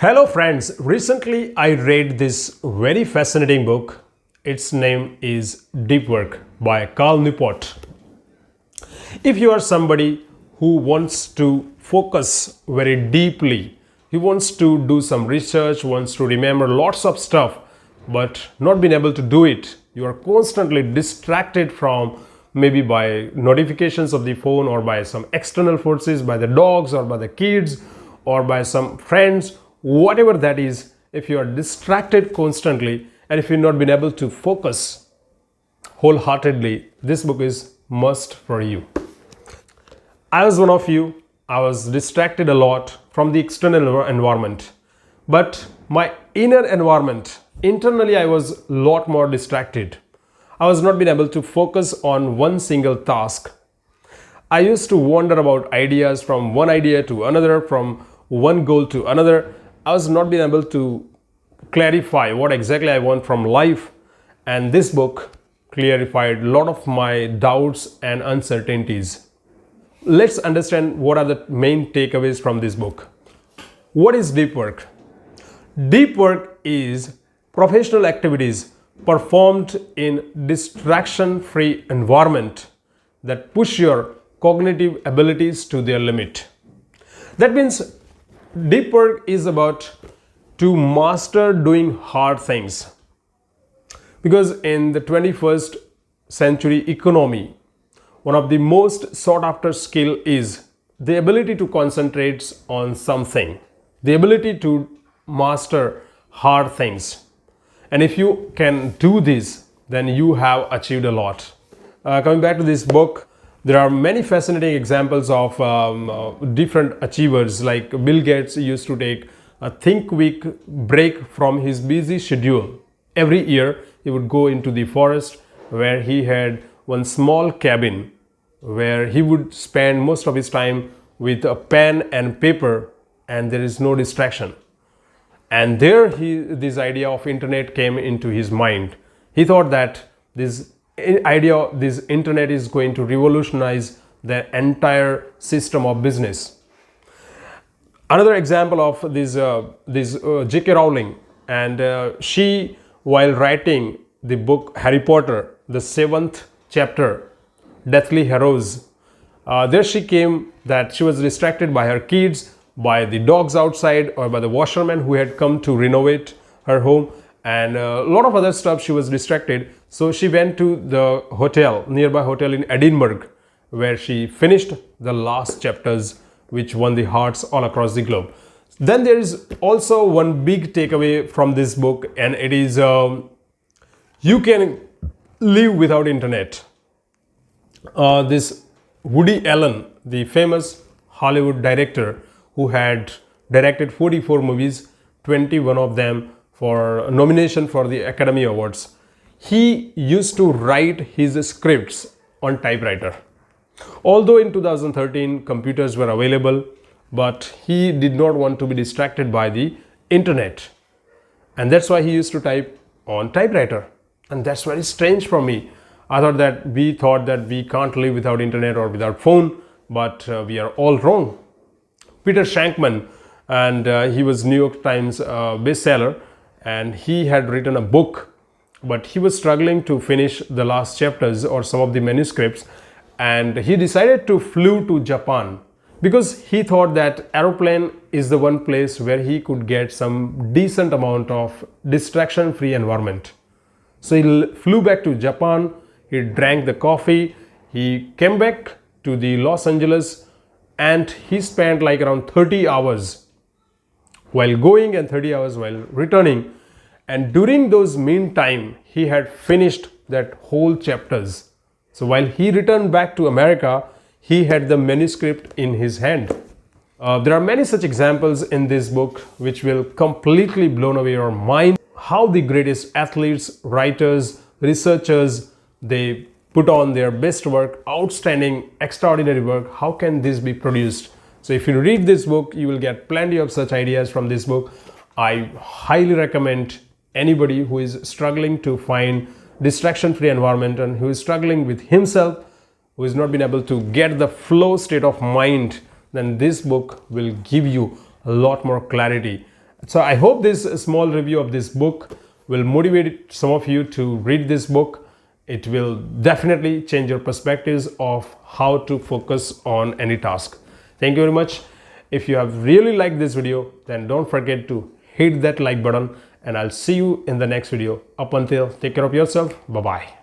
Hello friends, recently I read this very fascinating book. Its name is Deep Work by Carl Newport. If you are somebody who wants to focus very deeply, he wants to do some research, wants to remember lots of stuff, but not been able to do it, you are constantly distracted from maybe by notifications of the phone or by some external forces, by the dogs or by the kids or by some friends, whatever that is. If you are distracted constantly and if you've not been able to focus wholeheartedly, this book is must for you. I was one of you. I was distracted a lot from the external environment, but my inner environment, internally I was a lot more distracted. I was not been able to focus on one single task. I used to wander about ideas from one idea to another, from one goal to another. I was not being able to clarify what exactly I want from life, and this book clarified a lot of my doubts and uncertainties. Let's understand what are the main takeaways from this book. What is deep work? Deep work is professional activities performed in distraction-free environment that push your cognitive abilities to their limit. That means deep work is about to master doing hard things. Because in the 21st century economy, one of the most sought after skill is the ability to concentrate on something, the ability to master hard things. And if you can do this, then you have achieved a lot. Coming back to this book, there are many fascinating examples of different achievers. Like Bill Gates used to take a think week break from his busy schedule. Every year he would go into the forest where he had one small cabin where he would spend most of his time with a pen and paper, and there is no distraction. And there this idea of internet came into his mind. He thought that this internet is going to revolutionize the entire system of business. Another example of this J.K. Rowling, and she, while writing the book Harry Potter, the 7th chapter, Deathly Hallows, there she came that she was distracted by her kids, by the dogs outside, or by the washerman who had come to renovate her home, and a lot of other stuff. She was distracted, so she went to the nearby hotel in Edinburgh, where she finished the last chapters, which won the hearts all across the globe. Then there is also one big takeaway from this book, and it is you can live without internet. This Woody Allen, the famous Hollywood director who had directed 44 movies, 21 of them for nomination for the Academy Awards, he used to write his scripts on typewriter. Although in 2013 computers were available, but he did not want to be distracted by the internet, and that's why he used to type on typewriter. And that's very strange for me. I thought that we can't live without internet or without phone, but we are all wrong. Peter Shankman, and he was New York Times bestseller, and he had written a book, but he was struggling to finish the last chapters or some of the manuscripts, and he decided to flew to Japan because he thought that aeroplane is the one place where he could get some decent amount of distraction-free environment. So he flew back to Japan, he drank the coffee, he came back to the Los Angeles, and he spent like around 30 hours while going and 30 hours while returning. And during those meantime, he had finished that whole chapters. So while he returned back to America, he had the manuscript in his hand. There are many such examples in this book which will completely blow away your mind. How the greatest athletes, writers, researchers, they put on their best work, outstanding, extraordinary work. How can this be produced? So if you read this book, you will get plenty of such ideas from this book. I highly recommend anybody who is struggling to find distraction-free environment and who is struggling with himself, who has not been able to get the flow state of mind, then this book will give you a lot more clarity So I hope this small review of this book will motivate some of you to read this book. It will definitely change your perspectives of how to focus on any task. Thank you very much. If you have really liked this video, then don't forget to hit that like button, and I'll see you in the next video. Up until, take care of yourself. Bye bye.